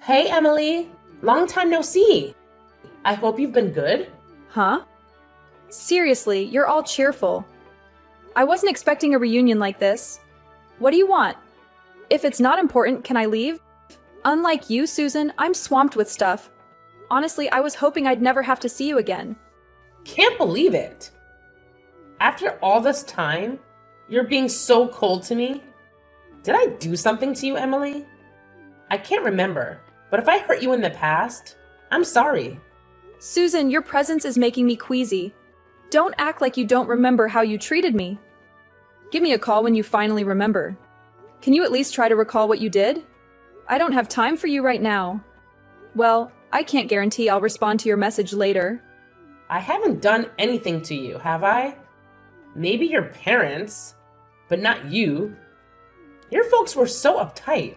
Hey, Emily. Long time no see. I hope you've been good. Huh? Seriously, you're all cheerful. I wasn't expecting a reunion like this. What do you want? If it's not important, can I leave? Unlike you, Susan, I'm swamped with stuff. Honestly, I was hoping I'd never have to see you again. Can't believe it. After all this time, you're being so cold to me. Did I do something to you, Emily? I can't remember, but if I hurt you in the past, I'm sorry. Susan, your presence is making me queasy. Don't act like you don't remember how you treated me. Give me a call when you finally remember. Can you at least try to recall what you did? I don't have time for you right now. Well, I can't guarantee I'll respond to your message later. I haven't done anything to you, have I? Maybe your parents, but not you. Your folks were so uptight.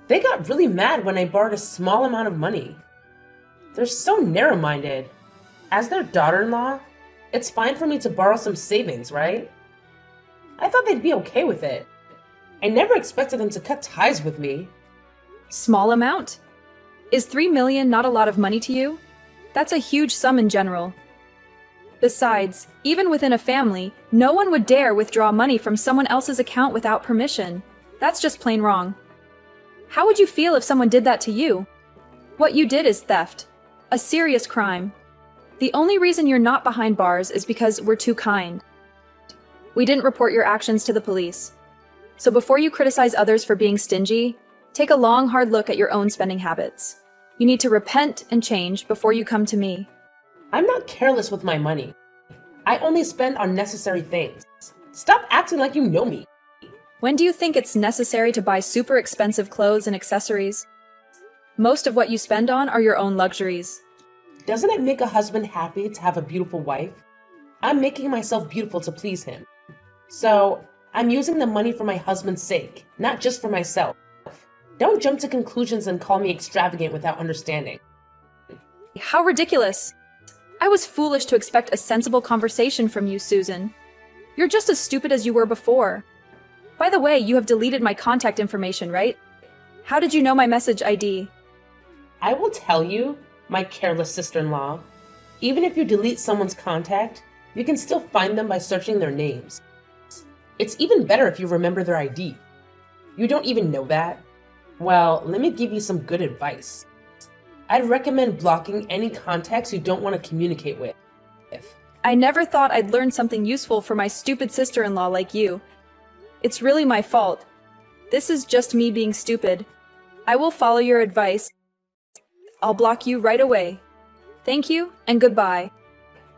They got really mad when I borrowed a small amount of money. They're so narrow-minded. As their daughter-in-law, it's fine for me to borrow some savings, right? I thought they'd be okay with it. I never expected them to cut ties with me. Small amount? Is 3 million not a lot of money to you? That's a huge sum in general. Besides, even within a family, no one would dare withdraw money from someone else's account without permission. That's just plain wrong. How would you feel if someone did that to you? What you did is theft. A serious crime. The only reason you're not behind bars is because we're too kind. We didn't report your actions to the police. So before you criticize others for being stingy, take a long, hard look at your own spending habits. You need to repent and change before you come to me. I'm not careless with my money. I only spend on necessary things. Stop acting like you know me. When do you think it's necessary to buy super expensive clothes and accessories? Most of what you spend on are your own luxuries. Doesn't it make a husband happy to have a beautiful wife? I'm making myself beautiful to please him. So, I'm using the money for my husband's sake, not just for myself. Don't jump to conclusions and call me extravagant without understanding. How ridiculous! I was foolish to expect a sensible conversation from you, Susan. You're just as stupid as you were before. By the way, you have deleted my contact information, right? How did you know my message ID? I will tell you, my careless sister-in-law, even if you delete someone's contact, you can still find them by searching their names. It's even better if you remember their ID. You don't even know that? Well, let me give you some good advice. I'd recommend blocking any contacts you don't want to communicate with. I never thought I'd learn something useful from my stupid sister-in-law like you. It's really my fault. This is just me being stupid. I will follow your advice. I'll block you right away. Thank you, and goodbye.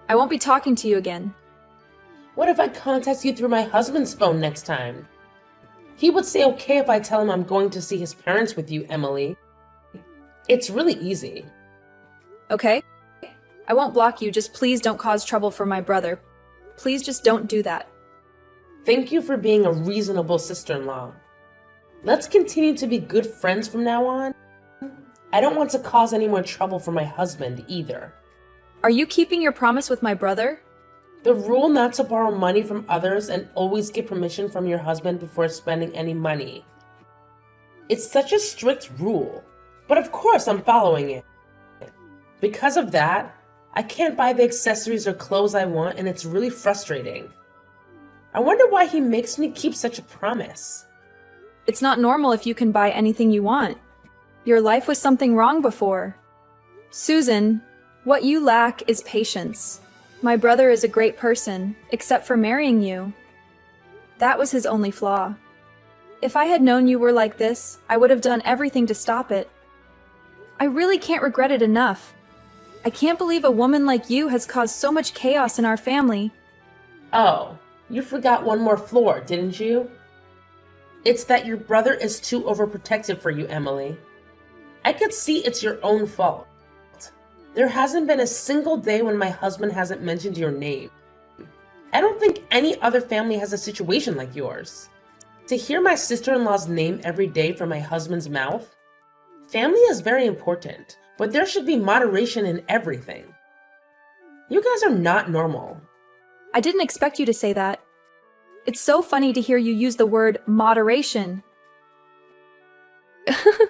I won't be talking to you again. What if I contact you through my husband's phone next time? He would say okay if I tell him I'm going to see his parents with you, Emily. It's really easy. Okay? I won't block you, just please don't cause trouble for my brother. Please just don't do that. Thank you for being a reasonable sister-in-law. Let's continue to be good friends from now on. I don't want to cause any more trouble for my husband either. Are you keeping your promise with my brother? The rule not to borrow money from others and always get permission from your husband before spending any money. It's such a strict rule, but of course I'm following it. Because of that, I can't buy the accessories or clothes I want, and it's really frustrating. I wonder why he makes me keep such a promise. It's not normal if you can buy anything you want. Your life was something wrong before. Susan, what you lack is patience. My brother is a great person, except for marrying you. That was his only flaw. If I had known you were like this, I would have done everything to stop it. I really can't regret it enough. I can't believe a woman like you has caused so much chaos in our family. Oh, you forgot one more flaw, didn't you? It's that your brother is too overprotective for you, Emily. I could see it's your own fault. There hasn't been a single day when my husband hasn't mentioned your name. I don't think any other family has a situation like yours. To hear my sister-in-law's name every day from my husband's mouth? Family is very important, but there should be moderation in everything. You guys are not normal. I didn't expect you to say that. It's so funny to hear you use the word moderation.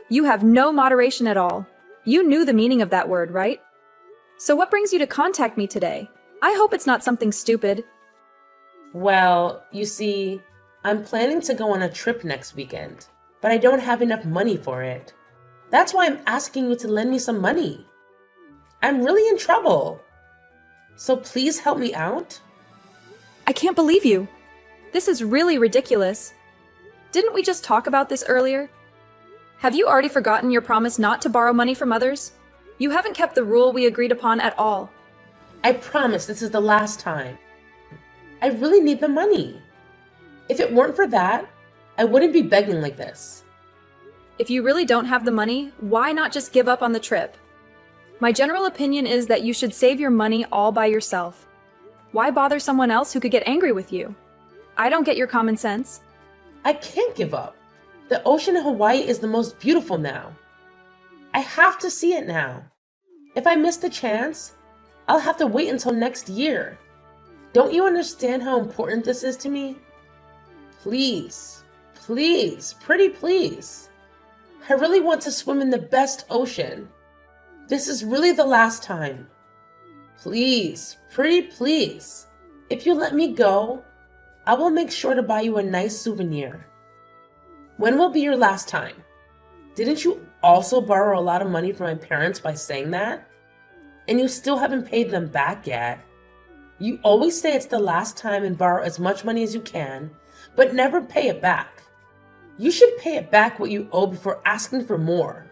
You have no moderation at all. You knew the meaning of that word, right? So what brings you to contact me today? I hope it's not something stupid. Well, you see, I'm planning to go on a trip next weekend, but I don't have enough money for it. That's why I'm asking you to lend me some money. I'm really in trouble. So please help me out. I can't believe you. This is really ridiculous. Didn't we just talk about this earlier? Have you already forgotten your promise not to borrow money from others? You haven't kept the rule we agreed upon at all. I promise this is the last time. I really need the money. If it weren't for that, I wouldn't be begging like this. If you really don't have the money, why not just give up on the trip? My general opinion is that you should save your money all by yourself. Why bother someone else who could get angry with you? I don't get your common sense. I can't give up. The ocean in Hawaii is the most beautiful now. I have to see it now. If I miss the chance, I'll have to wait until next year. Don't you understand how important this is to me? Please, please, pretty please. I really want to swim in the best ocean. This is really the last time. Please, pretty please. If you let me go, I will make sure to buy you a nice souvenir. When will be your last time? Didn't you also borrow a lot of money from my parents by saying that? And you still haven't paid them back yet. You always say it's the last time and borrow as much money as you can, but never pay it back. You should pay it back what you owe before asking for more.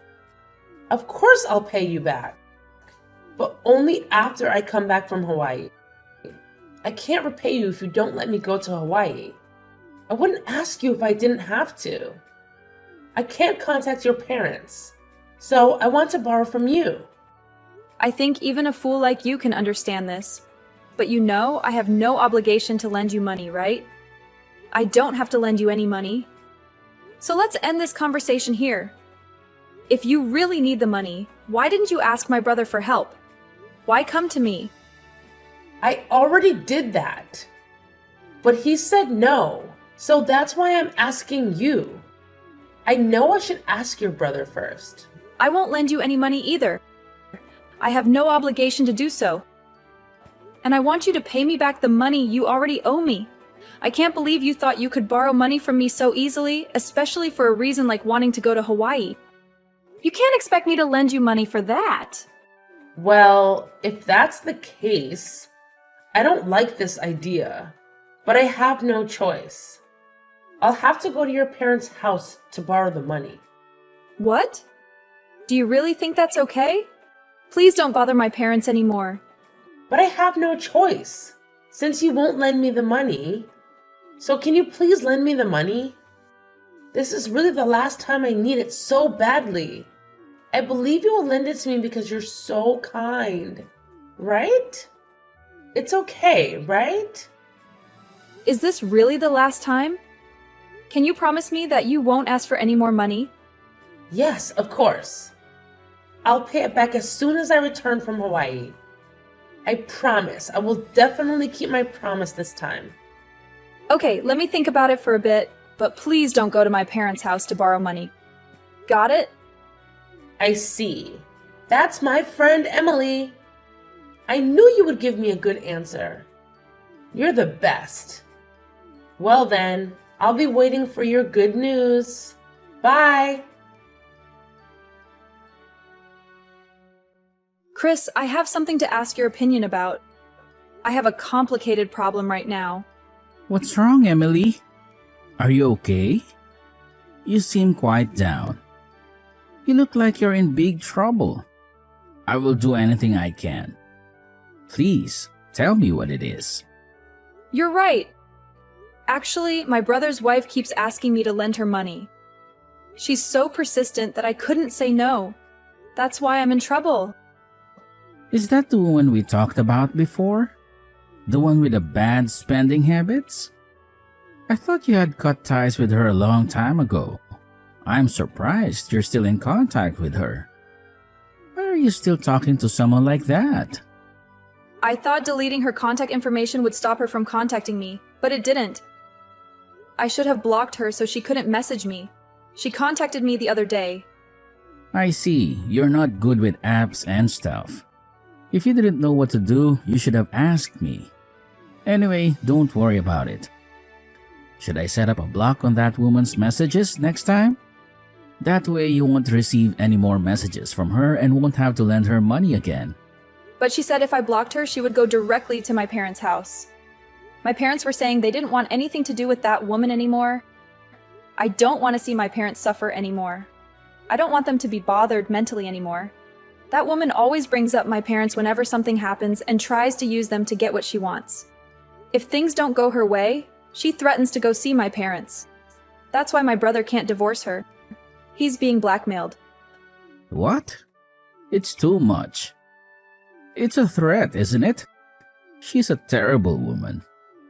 Of course I'll pay you back, but only after I come back from Hawaii. I can't repay you if you don't let me go to Hawaii. I wouldn't ask you if I didn't have to. I can't contact your parents, so I want to borrow from you. I think even a fool like you can understand this. But you know I have no obligation to lend you money, right? I don't have to lend you any money. So let's end this conversation here. If you really need the money, why didn't you ask my brother for help? Why come to me? I already did that. But he said no, so that's why I'm asking you. I know I should ask your brother first. I won't lend you any money either. I have no obligation to do so. And I want you to pay me back the money you already owe me. I can't believe you thought you could borrow money from me so easily, especially for a reason like wanting to go to Hawaii. You can't expect me to lend you money for that. Well, if that's the case, I don't like this idea, but I have no choice. I'll have to go to your parents' house to borrow the money. What? Do you really think that's okay? Please don't bother my parents anymore. But I have no choice, since you won't lend me the money. So can you please lend me the money? This is really the last time I need it so badly. I believe you will lend it to me because you're so kind, right? It's okay, right? Is this really the last time? Can you promise me that you won't ask for any more money? Yes, of course. I'll pay it back as soon as I return from Hawaii. I promise. I will definitely keep my promise this time. Okay, let me think about it for a bit, but please don't go to my parents' house to borrow money. Got it? I see. That's my friend Emily. I knew you would give me a good answer. You're the best. Well then, I'll be waiting for your good news. Bye. Chris, I have something to ask your opinion about. I have a complicated problem right now. What's wrong, Emily? Are you okay? You seem quite down. You look like you're in big trouble. I will do anything I can. Please, tell me what it is. You're right. Actually, my brother's wife keeps asking me to lend her money. She's so persistent that I couldn't say no. That's why I'm in trouble. Is that the one we talked about before? The one with the bad spending habits? I thought you had cut ties with her a long time ago. I'm surprised you're still in contact with her. Why are you still talking to someone like that? I thought deleting her contact information would stop her from contacting me, but it didn't. I should have blocked her so she couldn't message me. She contacted me the other day. I see, you're not good with apps and stuff. If you didn't know what to do, you should have asked me. Anyway, don't worry about it. Should I set up a block on that woman's messages next time? That way you won't receive any more messages from her and won't have to lend her money again. But she said if I blocked her, she would go directly to my parents' house. My parents were saying they didn't want anything to do with that woman anymore. I don't want to see my parents suffer anymore. I don't want them to be bothered mentally anymore. That woman always brings up my parents whenever something happens and tries to use them to get what she wants. If things don't go her way, she threatens to go see my parents. That's why my brother can't divorce her. He's being blackmailed. What? It's too much. It's a threat, isn't it? She's a terrible woman.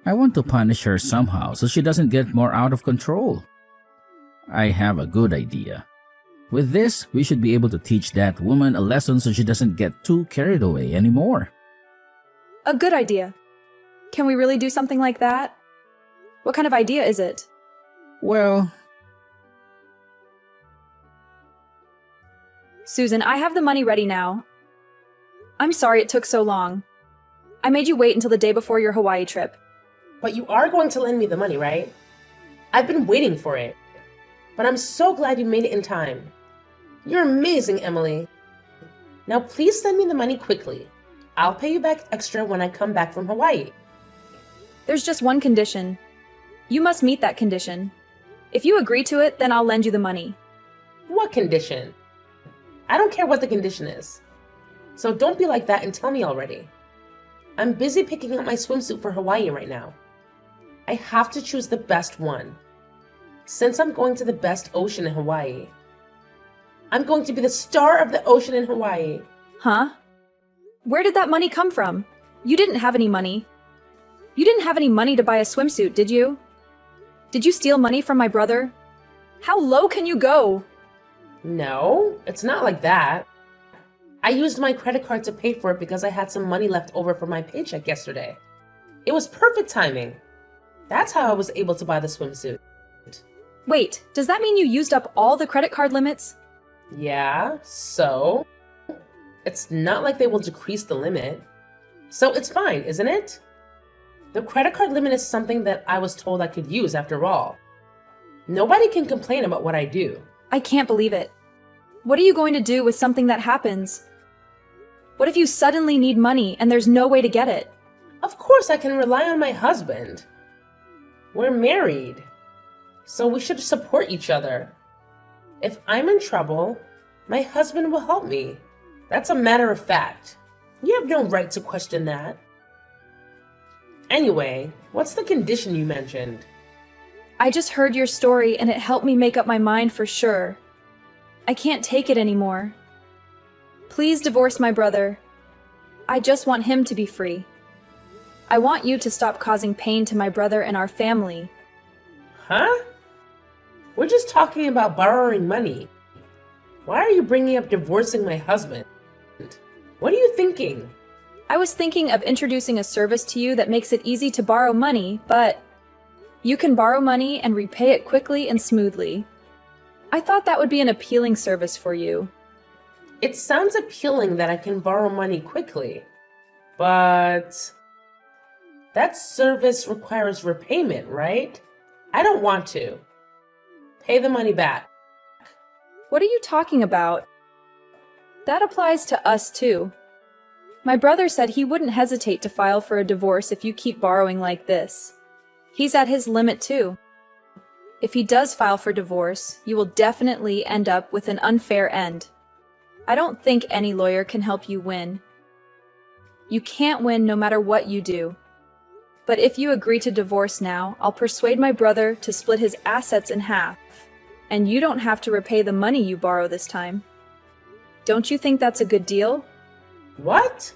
I want to punish her somehow so she doesn't get more out of control. I have a good idea. With this, we should be able to teach that woman a lesson so she doesn't get too carried away anymore. A good idea. Can we really do something like that? What kind of idea is it? Well, Susan, I have the money ready now. I'm sorry it took so long. I made you wait until the day before your Hawaii trip. But you are going to lend me the money, right? I've been waiting for it. But I'm so glad you made it in time. You're amazing, Emily. Now please send me the money quickly. I'll pay you back extra when I come back from Hawaii. There's just one condition. You must meet that condition. If you agree to it, then I'll lend you the money. What condition? I don't care what the condition is. So don't be like that and tell me already. I'm busy picking up my swimsuit for Hawaii right now. I have to choose the best one. Since I'm going to the best ocean in Hawaii, I'm going to be the star of the ocean in Hawaii. Huh? Where did that money come from? You didn't have any money. You didn't have any money to buy a swimsuit, did you? Did you steal money from my brother? How low can you go? No, it's not like that. I used my credit card to pay for it because I had some money left over from my paycheck yesterday. It was perfect timing. That's how I was able to buy the swimsuit. Wait, does that mean you used up all the credit card limits? Yeah, so? It's not like they will decrease the limit. So it's fine, isn't it? The credit card limit is something that I was told I could use after all. Nobody can complain about what I do. I can't believe it. What are you going to do with something that happens? What if you suddenly need money and there's no way to get it? Of course I can rely on my husband. We're married, so we should support each other. If I'm in trouble, my husband will help me. That's a matter of fact. You have no right to question that. Anyway, what's the condition you mentioned? I just heard your story and it helped me make up my mind for sure. I can't take it anymore. Please divorce my brother. I just want him to be free. I want you to stop causing pain to my brother and our family. Huh? We're just talking about borrowing money. Why are you bringing up divorcing my husband? What are you thinking? I was thinking of introducing a service to you that makes it easy to borrow money, but you can borrow money and repay it quickly and smoothly. I thought that would be an appealing service for you. It sounds appealing that I can borrow money quickly, but that service requires repayment, right? I don't want to. Pay the money back. What are you talking about? That applies to us too. My brother said he wouldn't hesitate to file for a divorce if you keep borrowing like this. He's at his limit too. If he does file for divorce, you will definitely end up with an unfair end. I don't think any lawyer can help you win. You can't win no matter what you do. But if you agree to divorce now, I'll persuade my brother to split his assets in half, and you don't have to repay the money you borrow this time. Don't you think that's a good deal? What?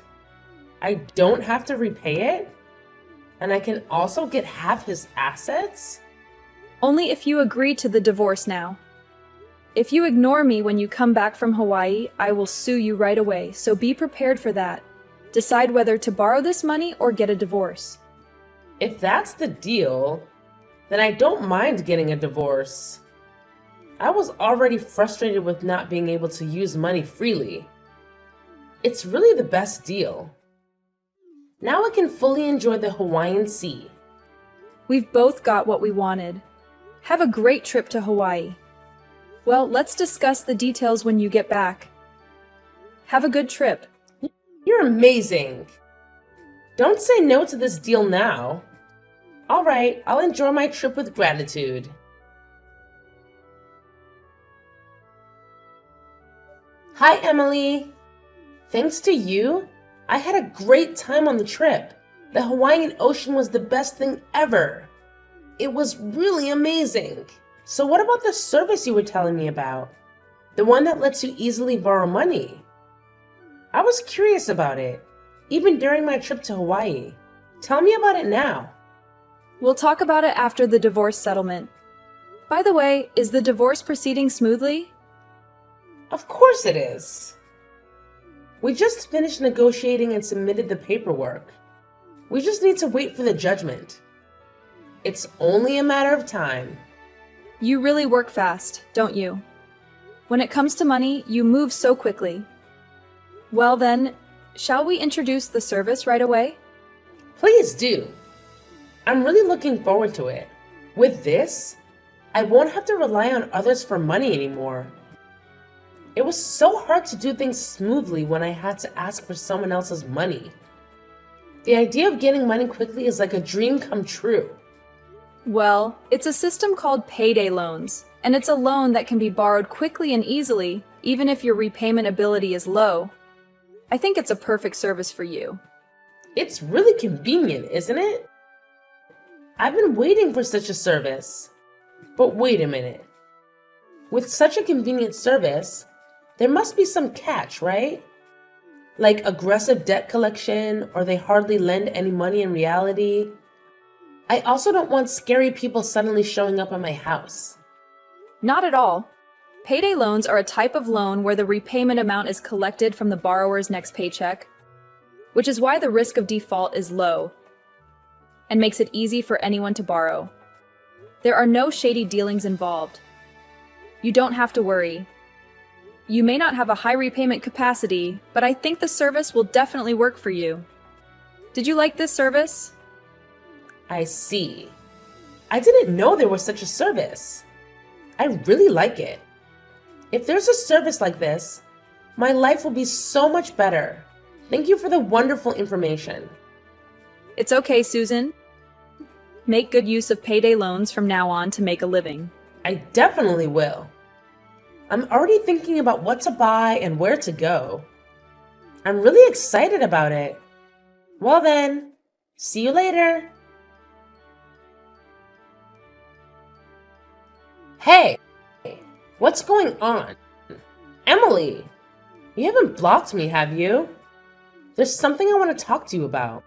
I don't have to repay it? And I can also get half his assets? Only if you agree to the divorce now. If you ignore me when you come back from Hawaii, I will sue you right away, so be prepared for that. Decide whether to borrow this money or get a divorce. If that's the deal, then I don't mind getting a divorce. I was already frustrated with not being able to use money freely. It's really the best deal. Now I can fully enjoy the Hawaiian Sea. We've both got what we wanted. Have a great trip to Hawaii. Well, let's discuss the details when you get back. Have a good trip. You're amazing. Don't say no to this deal now. All right, I'll enjoy my trip with gratitude. Hi, Emily. Thanks to you, I had a great time on the trip. The Hawaiian Ocean was the best thing ever. It was really amazing. So what about the service you were telling me about? The one that lets you easily borrow money? I was curious about it, even during my trip to Hawaii. Tell me about it now. We'll talk about it after the divorce settlement. By the way, is the divorce proceeding smoothly? Of course it is. We just finished negotiating and submitted the paperwork. We just need to wait for the judgment. It's only a matter of time. You really work fast, don't you? When it comes to money, you move so quickly. Well then, shall we introduce the service right away? Please do. I'm really looking forward to it. With this, I won't have to rely on others for money anymore. It was so hard to do things smoothly when I had to ask for someone else's money. The idea of getting money quickly is like a dream come true. Well, it's a system called payday loans, and it's a loan that can be borrowed quickly and easily, even if your repayment ability is low. I think it's a perfect service for you. It's really convenient, isn't it? I've been waiting for such a service. But wait a minute. With such a convenient service, there must be some catch, right? Like aggressive debt collection, or they hardly lend any money in reality. I also don't want scary people suddenly showing up at my house. Not at all. Payday loans are a type of loan where the repayment amount is collected from the borrower's next paycheck, which is why the risk of default is low and makes it easy for anyone to borrow. There are no shady dealings involved. You don't have to worry. You may not have a high repayment capacity, but I think the service will definitely work for you. Did you like this service? I see. I didn't know there was such a service. I really like it. If there's a service like this, my life will be so much better. Thank you for the wonderful information. It's okay, Susan. Make good use of payday loans from now on to make a living. I definitely will. I'm already thinking about what to buy and where to go. I'm really excited about it. Well then, see you later. Hey, what's going on? Emily, you haven't blocked me, have you? There's something I want to talk to you about.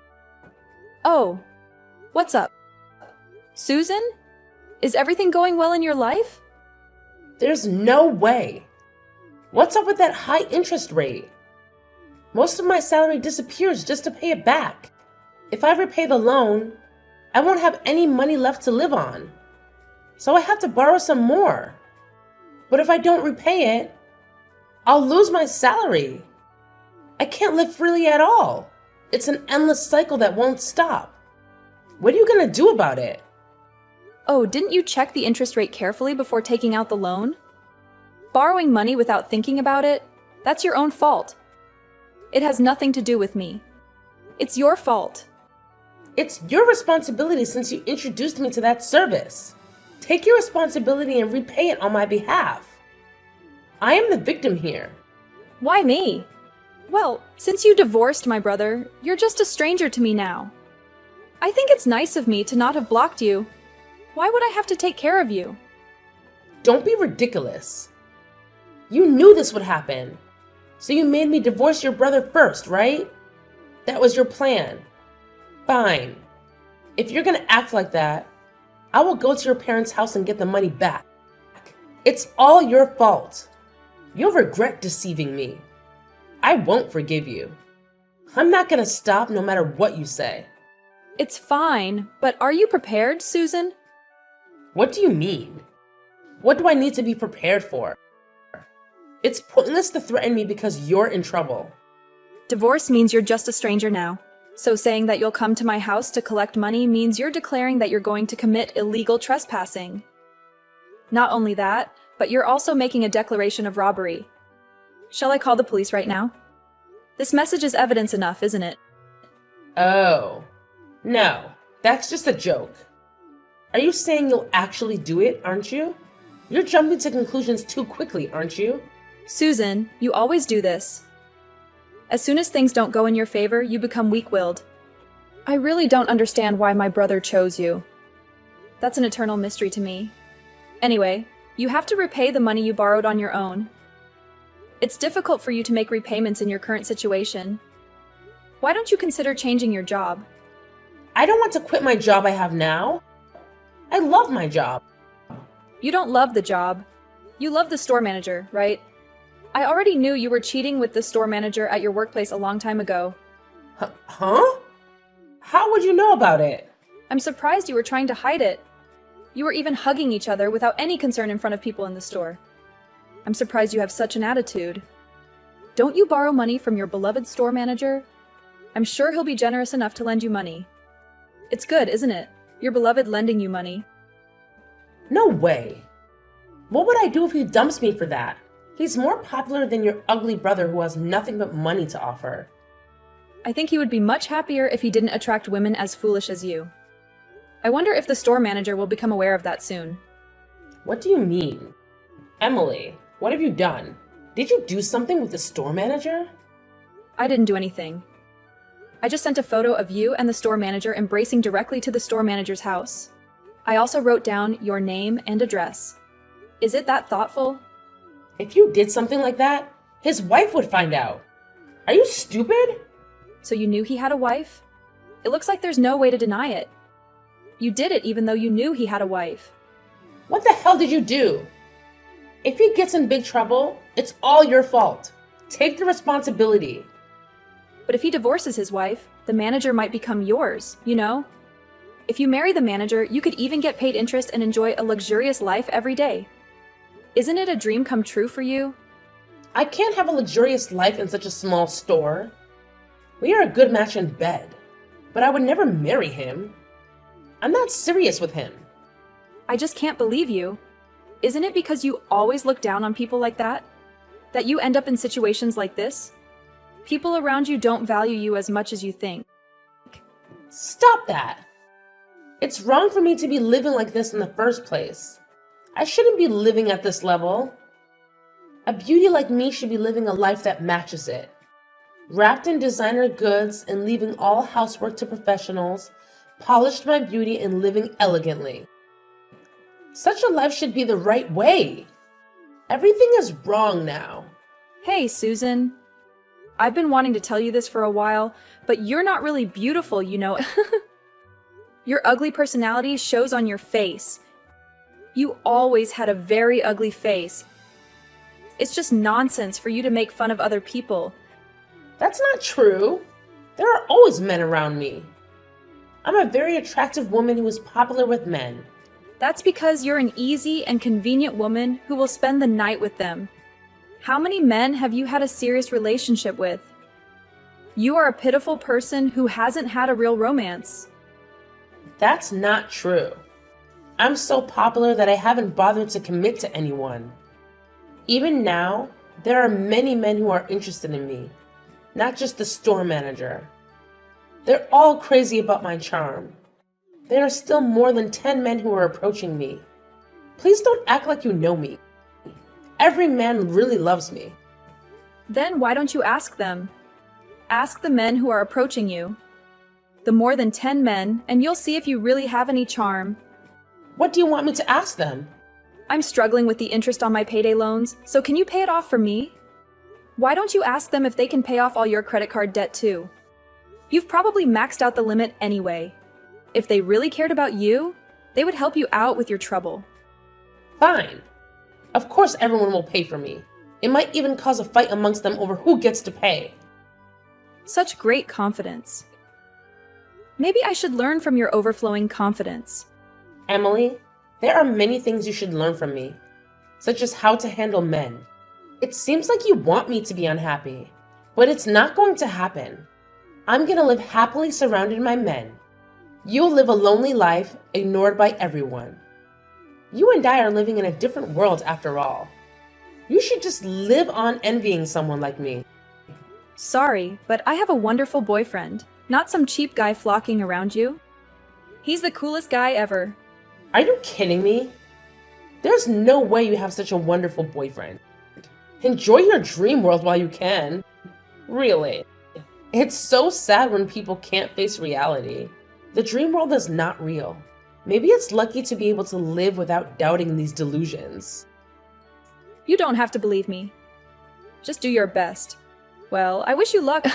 Oh, what's up? Susan? Is everything going well in your life? There's no way. What's up with that high interest rate? Most of my salary disappears just to pay it back. If I repay the loan, I won't have any money left to live on. So I have to borrow some more. But if I don't repay it, I'll lose my salary. I can't live freely at all. It's an endless cycle that won't stop. What are you gonna do about it? Oh, didn't you check the interest rate carefully before taking out the loan? Borrowing money without thinking about it, that's your own fault. It has nothing to do with me. It's your fault. It's your responsibility since you introduced me to that service. Take your responsibility and repay it on my behalf. I am the victim here. Why me? Well, since you divorced my brother, you're just a stranger to me now. I think it's nice of me to not have blocked you. Why would I have to take care of you? Don't be ridiculous. You knew this would happen. So you made me divorce your brother first, right? That was your plan. Fine. If you're gonna act like that, I will go to your parents' house and get the money back. It's all your fault. You'll regret deceiving me. I won't forgive you. I'm not gonna stop no matter what you say. It's fine, but are you prepared, Susan? What do you mean? What do I need to be prepared for? It's pointless to threaten me because you're in trouble. Divorce means you're just a stranger now. So saying that you'll come to my house to collect money means you're declaring that you're going to commit illegal trespassing. Not only that, but you're also making a declaration of robbery. Shall I call the police right now? This message is evidence enough, isn't it? Oh, no, that's just a joke. Are you saying you'll actually do it, aren't you? You're jumping to conclusions too quickly, aren't you? Susan, you always do this. As soon as things don't go in your favor, you become weak-willed. I really don't understand why my brother chose you. That's an eternal mystery to me. Anyway, you have to repay the money you borrowed on your own. It's difficult for you to make repayments in your current situation. Why don't you consider changing your job? I don't want to quit my job I have now. I love my job. You don't love the job. You love the store manager, right? I already knew you were cheating with the store manager at your workplace a long time ago. Huh? How would you know about it? I'm surprised you were trying to hide it. You were even hugging each other without any concern in front of people in the store. I'm surprised you have such an attitude. Don't you borrow money from your beloved store manager? I'm sure he'll be generous enough to lend you money. It's good, isn't it? Your beloved lending you money. No way. What would I do if he dumps me for that? He's more popular than your ugly brother who has nothing but money to offer. I think he would be much happier if he didn't attract women as foolish as you. I wonder if the store manager will become aware of that soon. What do you mean? Emily, what have you done? Did you do something with the store manager? I didn't do anything. I just sent a photo of you and the store manager embracing directly to the store manager's house. I also wrote down your name and address. Is it that thoughtful? If you did something like that, his wife would find out. Are you stupid? So you knew he had a wife? It looks like there's no way to deny it. You did it even though you knew he had a wife. What the hell did you do? If he gets in big trouble, it's all your fault. Take the responsibility. But if he divorces his wife, the manager might become yours, you know? If you marry the manager, you could even get paid interest and enjoy a luxurious life every day. Isn't it a dream come true for you? I can't have a luxurious life in such a small store. We are a good match in bed, but I would never marry him. I'm not serious with him. I just can't believe you. Isn't it because you always look down on people like that? That you end up in situations like this? People around you don't value you as much as you think. Stop that. It's wrong for me to be living like this in the first place. I shouldn't be living at this level. A beauty like me should be living a life that matches it. Wrapped in designer goods and leaving all housework to professionals, polished my beauty and living elegantly. Such a life should be the right way. Everything is wrong now. Hey, Susan. I've been wanting to tell you this for a while, but you're not really beautiful, you know. Your ugly personality shows on your face. You always had a very ugly face. It's just nonsense for you to make fun of other people. That's not true. There are always men around me. I'm a very attractive woman who is popular with men. That's because you're an easy and convenient woman who will spend the night with them. How many men have you had a serious relationship with? You are a pitiful person who hasn't had a real romance. That's not true. I'm so popular that I haven't bothered to commit to anyone. Even now, there are many men who are interested in me, not just the store manager. They're all crazy about my charm. There are still more than 10 men who are approaching me. Please don't act like you know me. Every man really loves me. Then why don't you ask them? Ask the men who are approaching you. The more than 10 men, and you'll see if you really have any charm. What do you want me to ask them? I'm struggling with the interest on my payday loans, so can you pay it off for me? Why don't you ask them if they can pay off all your credit card debt too? You've probably maxed out the limit anyway. If they really cared about you, they would help you out with your trouble. Fine. Of course everyone will pay for me. It might even cause a fight amongst them over who gets to pay. Such great confidence. Maybe I should learn from your overflowing confidence. Emily, there are many things you should learn from me, such as how to handle men. It seems like you want me to be unhappy, but it's not going to happen. I'm gonna live happily surrounded by men. You'll live a lonely life, ignored by everyone. You and I are living in a different world after all. You should just live on envying someone like me. Sorry, but I have a wonderful boyfriend, not some cheap guy flocking around you. He's the coolest guy ever. Are you kidding me? There's no way you have such a wonderful boyfriend. Enjoy your dream world while you can. Really. It's so sad when people can't face reality. The dream world is not real. Maybe it's lucky to be able to live without doubting these delusions. You don't have to believe me. Just do your best. Well, I wish you luck.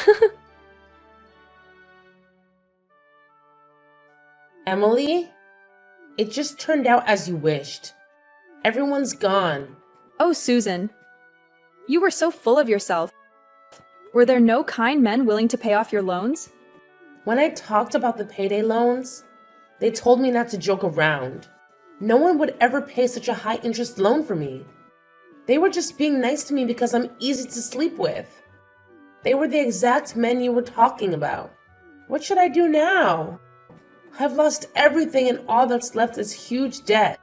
Emily, it just turned out as you wished. Everyone's gone. Oh, Susan. You were so full of yourself. Were there no kind men willing to pay off your loans? When I talked about the payday loans, they told me not to joke around. No one would ever pay such a high interest loan for me. They were just being nice to me because I'm easy to sleep with. They were the exact men you were talking about. What should I do now? I've lost everything and all that's left is huge debt.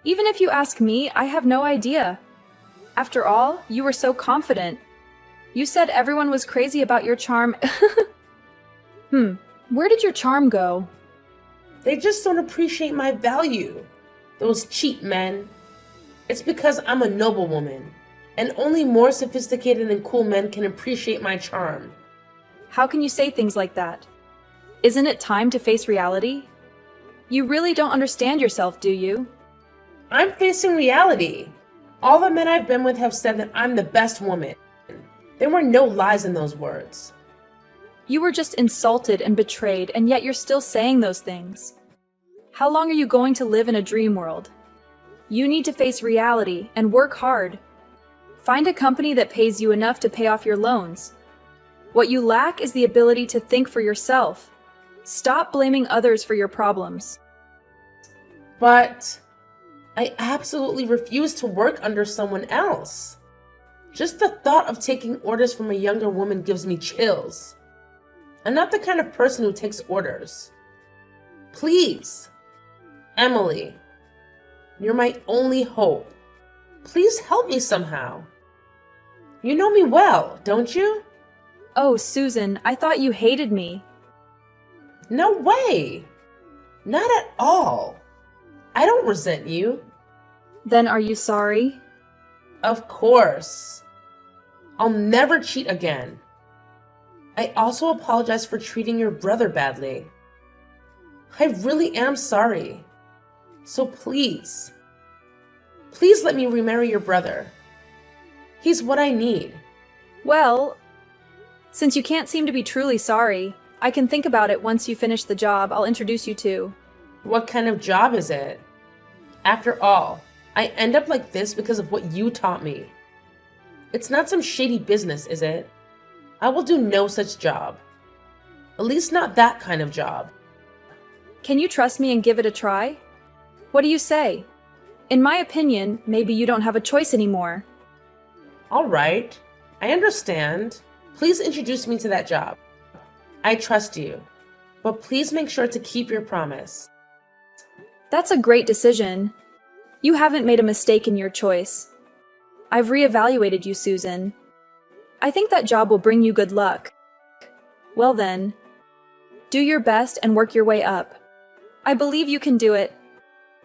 Even if you ask me, I have no idea. After all, you were so confident. You said everyone was crazy about your charm. Where did your charm go? They just don't appreciate my value. Those cheap men. It's because I'm a noble woman, and only more sophisticated and cool men can appreciate my charm. How can you say things like that? Isn't it time to face reality? You really don't understand yourself, do you? I'm facing reality. All the men I've been with have said that I'm the best woman. There were no lies in those words. You were just insulted and betrayed, and yet you're still saying those things. How long are you going to live in a dream world? You need to face reality and work hard. Find a company that pays you enough to pay off your loans. What you lack is the ability to think for yourself. Stop blaming others for your problems. But I absolutely refuse to work under someone else. Just the thought of taking orders from a younger woman gives me chills. I'm not the kind of person who takes orders. Please, Emily, you're my only hope. Please help me somehow. You know me well, don't you? Oh, Susan, I thought you hated me. No way. Not at all. I don't resent you. Then are you sorry? Of course. I'll never cheat again. I also apologize for treating your brother badly. I really am sorry. So please let me remarry your brother. He's what I need. Well, since you can't seem to be truly sorry, I can think about it once you finish the job I'll introduce you to. What kind of job is it? After all, I end up like this because of what you taught me. It's not some shady business, is it? I will do no such job. At least not that kind of job. Can you trust me and give it a try? What do you say? In my opinion, maybe you don't have a choice anymore. All right, I understand. Please introduce me to that job. I trust you, but please make sure to keep your promise. That's a great decision. You haven't made a mistake in your choice. I've reevaluated you, Susan. I think that job will bring you good luck. Well then, do your best and work your way up. I believe you can do it.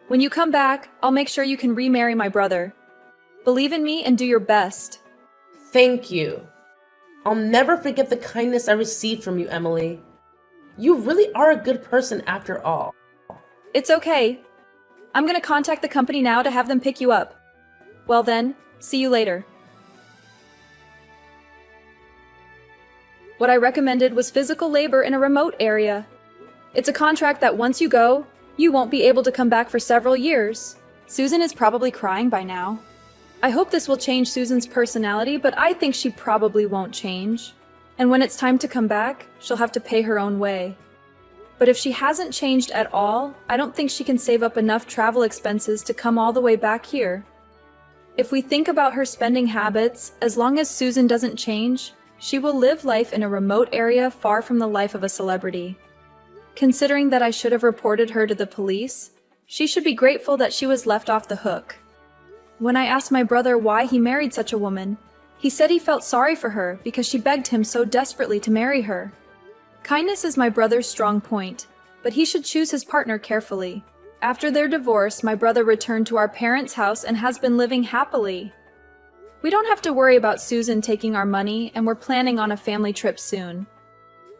When you come back, I'll make sure you can remarry my brother. Believe in me and do your best. Thank you. I'll never forget the kindness I received from you, Emily. You really are a good person after all. It's okay. I'm gonna contact the company now to have them pick you up. Well then, see you later. What I recommended was physical labor in a remote area. It's a contract that once you go, you won't be able to come back for several years. Susan is probably crying by now. I hope this will change Susan's personality, but I think she probably won't change. And when it's time to come back, she'll have to pay her own way. But if she hasn't changed at all, I don't think she can save up enough travel expenses to come all the way back here. If we think about her spending habits, as long as Susan doesn't change, she will live life in a remote area far from the life of a celebrity. Considering that I should have reported her to the police, she should be grateful that she was left off the hook. When I asked my brother why he married such a woman, he said he felt sorry for her because she begged him so desperately to marry her. Kindness is my brother's strong point, but he should choose his partner carefully. After their divorce, my brother returned to our parents' house and has been living happily. We don't have to worry about Susan taking our money, and we're planning on a family trip soon.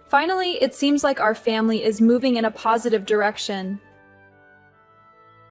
Finally, it seems like our family is moving in a positive direction.